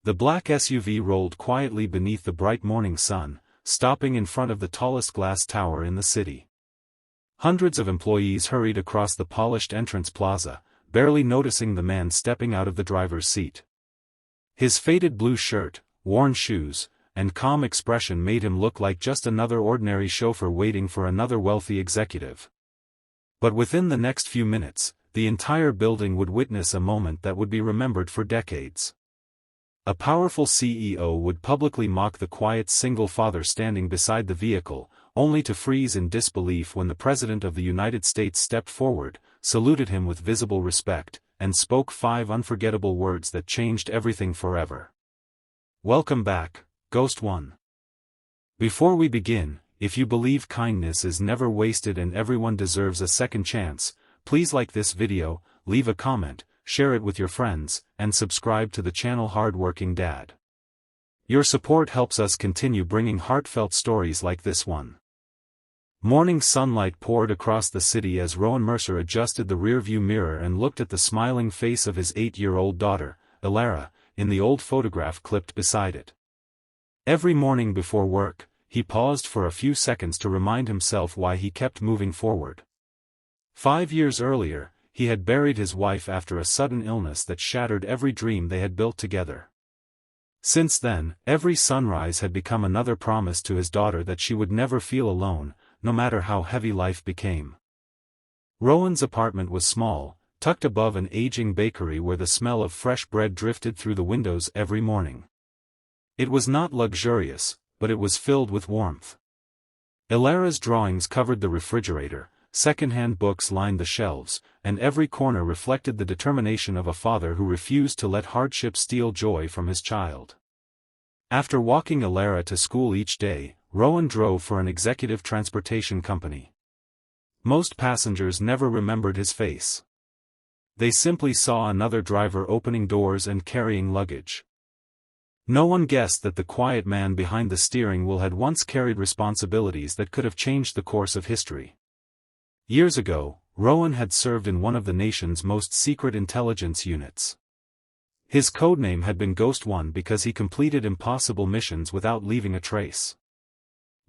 The black SUV rolled quietly beneath the bright morning sun, stopping in front of the tallest glass tower in the city. Hundreds of employees hurried across the polished entrance plaza, barely noticing the man stepping out of the driver's seat. His faded blue shirt, worn shoes, and calm expression made him look like just another ordinary chauffeur waiting for another wealthy executive. But within the next few minutes, the entire building would witness a moment that would be remembered for decades. A powerful CEO would publicly mock the quiet single father standing beside the vehicle, only to freeze in disbelief when the President of the United States stepped forward, saluted him with visible respect, and spoke 5 unforgettable words that changed everything forever. Welcome back, Ghost One. Before we begin, if you believe kindness is never wasted and everyone deserves a second chance, please like this video, leave a comment, share it with your friends, and subscribe to the channel Hardworking Dad. Your support helps us continue bringing heartfelt stories like this one. Morning sunlight poured across the city as Rowan Mercer adjusted the rearview mirror and looked at the smiling face of his 8-year-old daughter, Elara, in the old photograph clipped beside it. Every morning before work, he paused for a few seconds to remind himself why he kept moving forward. 5 years earlier, he had buried his wife after a sudden illness that shattered every dream they had built together. Since then, every sunrise had become another promise to his daughter that she would never feel alone, no matter how heavy life became. Rowan's apartment was small, tucked above an aging bakery where the smell of fresh bread drifted through the windows every morning. It was not luxurious, but it was filled with warmth. Elara's drawings covered the refrigerator, second-hand books lined the shelves, and every corner reflected the determination of a father who refused to let hardship steal joy from his child. After walking Elara to school each day, Rowan drove for an executive transportation company. Most passengers never remembered his face. They simply saw another driver opening doors and carrying luggage. No one guessed that the quiet man behind the steering wheel had once carried responsibilities that could have changed the course of history. Years ago, Rowan had served in one of the nation's most secret intelligence units. His codename had been Ghost One because he completed impossible missions without leaving a trace.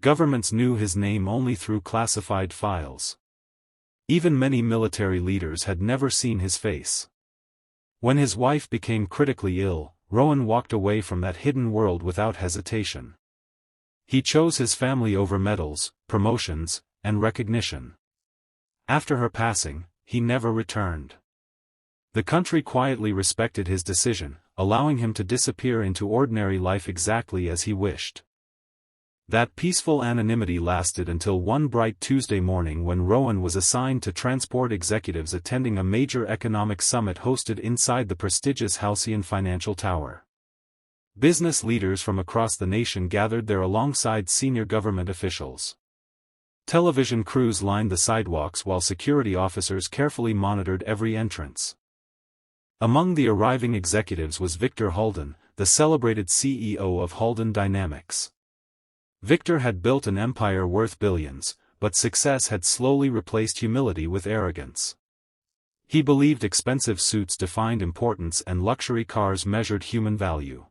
Governments knew his name only through classified files. Even many military leaders had never seen his face. When his wife became critically ill, Rowan walked away from that hidden world without hesitation. He chose his family over medals, promotions, and recognition. After her passing, he never returned. The country quietly respected his decision, allowing him to disappear into ordinary life exactly as he wished. That peaceful anonymity lasted until one bright Tuesday morning when Rowan was assigned to transport executives attending a major economic summit hosted inside the prestigious Halcyon Financial Tower. Business leaders from across the nation gathered there alongside senior government officials. Television crews lined the sidewalks while security officers carefully monitored every entrance. Among the arriving executives was Victor Halden, the celebrated CEO of Halden Dynamics. Victor had built an empire worth billions, but success had slowly replaced humility with arrogance. He believed expensive suits defined importance and luxury cars measured human value.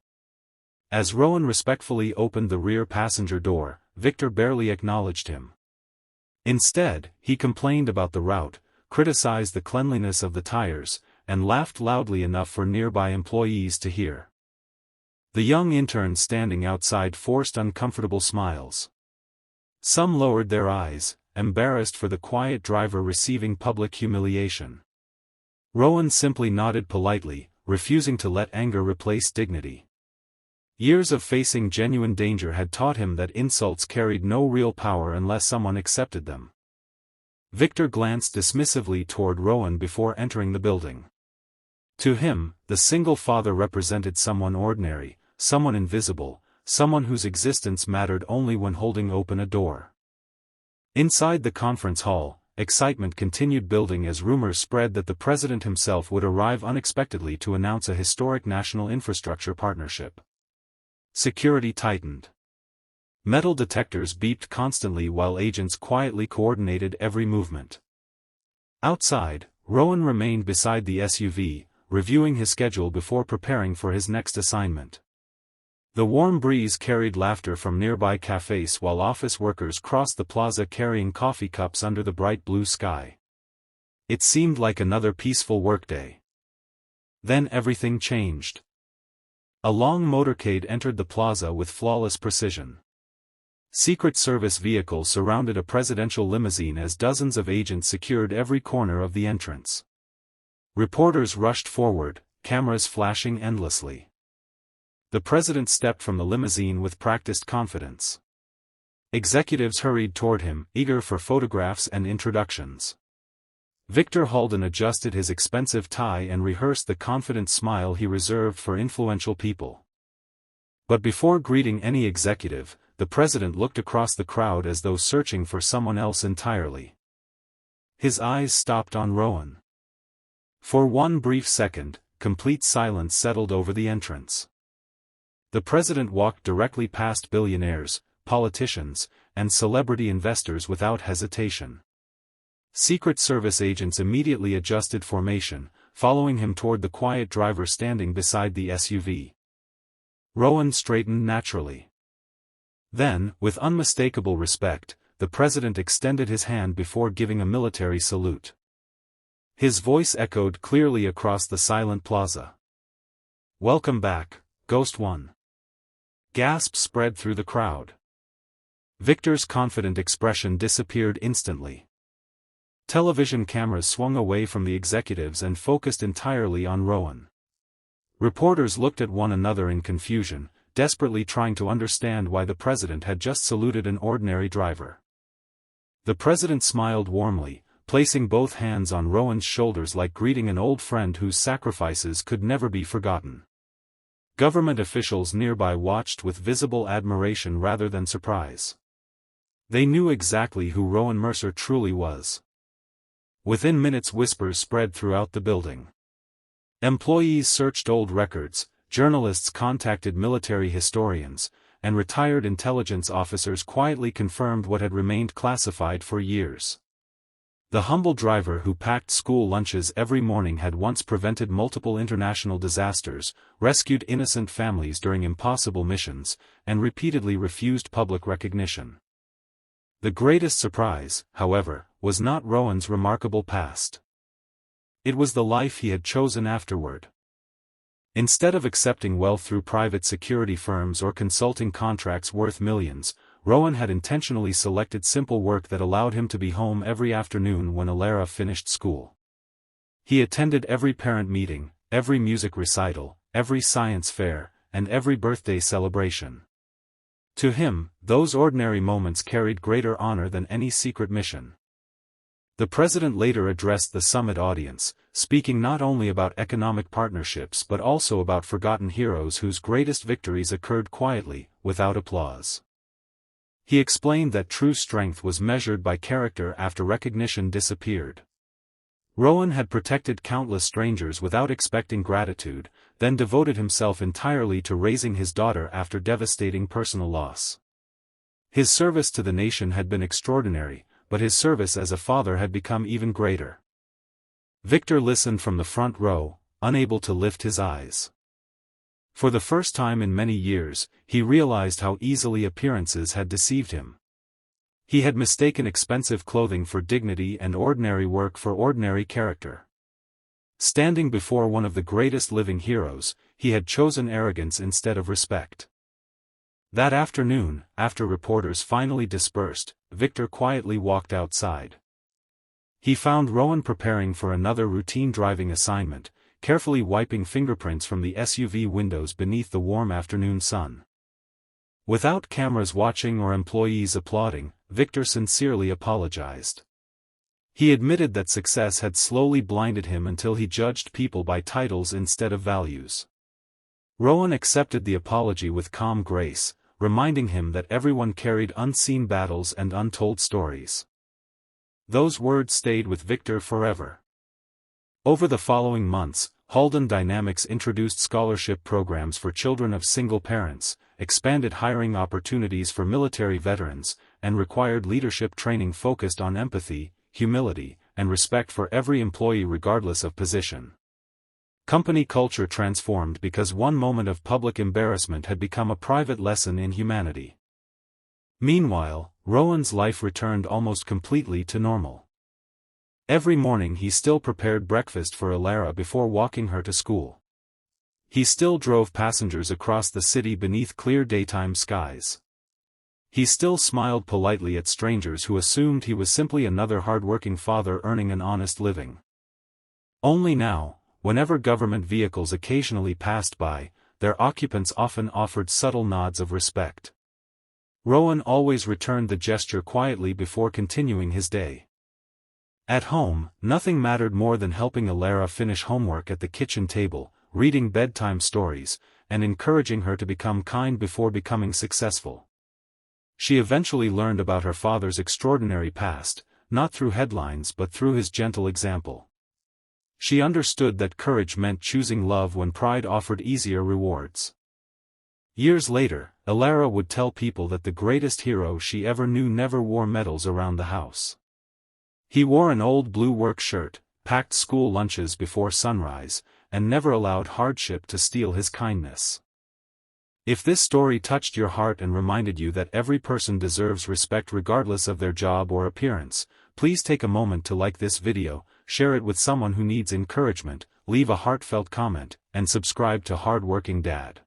As Rowan respectfully opened the rear passenger door, Victor barely acknowledged him. Instead, he complained about the route, criticized the cleanliness of the tires, and laughed loudly enough for nearby employees to hear. The young interns standing outside forced uncomfortable smiles. Some lowered their eyes, embarrassed for the quiet driver receiving public humiliation. Rowan simply nodded politely, refusing to let anger replace dignity. Years of facing genuine danger had taught him that insults carried no real power unless someone accepted them. Victor glanced dismissively toward Rowan before entering the building. To him, the single father represented someone ordinary, someone invisible, someone whose existence mattered only when holding open a door. Inside the conference hall, excitement continued building as rumors spread that the president himself would arrive unexpectedly to announce a historic national infrastructure partnership. Security tightened. Metal detectors beeped constantly while agents quietly coordinated every movement. Outside, Rowan remained beside the SUV, reviewing his schedule before preparing for his next assignment. The warm breeze carried laughter from nearby cafes while office workers crossed the plaza carrying coffee cups under the bright blue sky. It seemed like another peaceful workday. Then everything changed. A long motorcade entered the plaza with flawless precision. Secret Service vehicles surrounded a presidential limousine as dozens of agents secured every corner of the entrance. Reporters rushed forward, cameras flashing endlessly. The president stepped from the limousine with practiced confidence. Executives hurried toward him, eager for photographs and introductions. Victor Halden adjusted his expensive tie and rehearsed the confident smile he reserved for influential people. But before greeting any executive, the president looked across the crowd as though searching for someone else entirely. His eyes stopped on Rowan. For one brief second, complete silence settled over the entrance. The president walked directly past billionaires, politicians, and celebrity investors without hesitation. Secret Service agents immediately adjusted formation, following him toward the quiet driver standing beside the SUV. Rowan straightened naturally. Then, with unmistakable respect, the president extended his hand before giving a military salute. His voice echoed clearly across the silent plaza. "Welcome back, Ghost One." Gasps spread through the crowd. Victor's confident expression disappeared instantly. Television cameras swung away from the executives and focused entirely on Rowan. Reporters looked at one another in confusion, desperately trying to understand why the president had just saluted an ordinary driver. The president smiled warmly, placing both hands on Rowan's shoulders like greeting an old friend whose sacrifices could never be forgotten. Government officials nearby watched with visible admiration rather than surprise. They knew exactly who Rowan Mercer truly was. Within minutes whispers spread throughout the building. Employees searched old records, journalists contacted military historians, and retired intelligence officers quietly confirmed what had remained classified for years. The humble driver who packed school lunches every morning had once prevented multiple international disasters, rescued innocent families during impossible missions, and repeatedly refused public recognition. The greatest surprise, however, was not Rowan's remarkable past. It was the life he had chosen afterward. Instead of accepting wealth through private security firms or consulting contracts worth millions, Rowan had intentionally selected simple work that allowed him to be home every afternoon when Alara finished school. He attended every parent meeting, every music recital, every science fair, and every birthday celebration. To him, those ordinary moments carried greater honor than any secret mission. The president later addressed the summit audience, speaking not only about economic partnerships but also about forgotten heroes whose greatest victories occurred quietly, without applause. He explained that true strength was measured by character after recognition disappeared. Rowan had protected countless strangers without expecting gratitude, then devoted himself entirely to raising his daughter after devastating personal loss. His service to the nation had been extraordinary, but his service as a father had become even greater. Victor listened from the front row, unable to lift his eyes. For the first time in many years, he realized how easily appearances had deceived him. He had mistaken expensive clothing for dignity and ordinary work for ordinary character. Standing before one of the greatest living heroes, he had chosen arrogance instead of respect. That afternoon, after reporters finally dispersed, Victor quietly walked outside. He found Rowan preparing for another routine driving assignment, carefully wiping fingerprints from the SUV windows beneath the warm afternoon sun. Without cameras watching or employees applauding, Victor sincerely apologized. He admitted that success had slowly blinded him until he judged people by titles instead of values. Rowan accepted the apology with calm grace, reminding him that everyone carried unseen battles and untold stories. Those words stayed with Victor forever. Over the following months, Halden Dynamics introduced scholarship programs for children of single parents, expanded hiring opportunities for military veterans, and required leadership training focused on empathy, humility, and respect for every employee regardless of position. Company culture transformed because one moment of public embarrassment had become a private lesson in humanity. Meanwhile, Rowan's life returned almost completely to normal. Every morning he still prepared breakfast for Alara before walking her to school. He still drove passengers across the city beneath clear daytime skies. He still smiled politely at strangers who assumed he was simply another hardworking father earning an honest living. Only now, whenever government vehicles occasionally passed by, their occupants often offered subtle nods of respect. Rowan always returned the gesture quietly before continuing his day. At home, nothing mattered more than helping Alara finish homework at the kitchen table, reading bedtime stories, and encouraging her to become kind before becoming successful. She eventually learned about her father's extraordinary past, not through headlines but through his gentle example. She understood that courage meant choosing love when pride offered easier rewards. Years later, Alara would tell people that the greatest hero she ever knew never wore medals around the house. He wore an old blue work shirt, packed school lunches before sunrise, and never allowed hardship to steal his kindness. If this story touched your heart and reminded you that every person deserves respect regardless of their job or appearance, please take a moment to like this video, share it with someone who needs encouragement, leave a heartfelt comment, and subscribe to Hardworking Dad.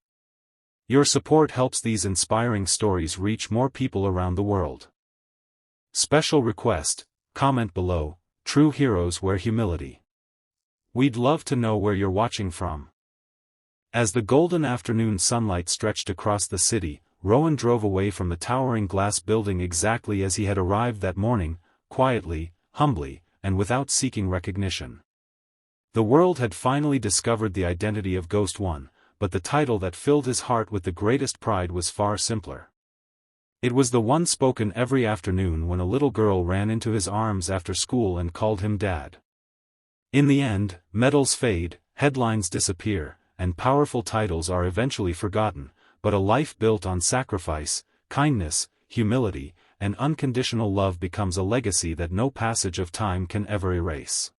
Your support helps these inspiring stories reach more people around the world. Special request, comment below, true heroes wear humility. We'd love to know where you're watching from. As the golden afternoon sunlight stretched across the city, Rowan drove away from the towering glass building exactly as he had arrived that morning, quietly, humbly, and without seeking recognition. The world had finally discovered the identity of Ghost One, but the title that filled his heart with the greatest pride was far simpler. It was the one spoken every afternoon when a little girl ran into his arms after school and called him Dad. In the end, medals fade, headlines disappear, and powerful titles are eventually forgotten, but a life built on sacrifice, kindness, humility, and unconditional love becomes a legacy that no passage of time can ever erase.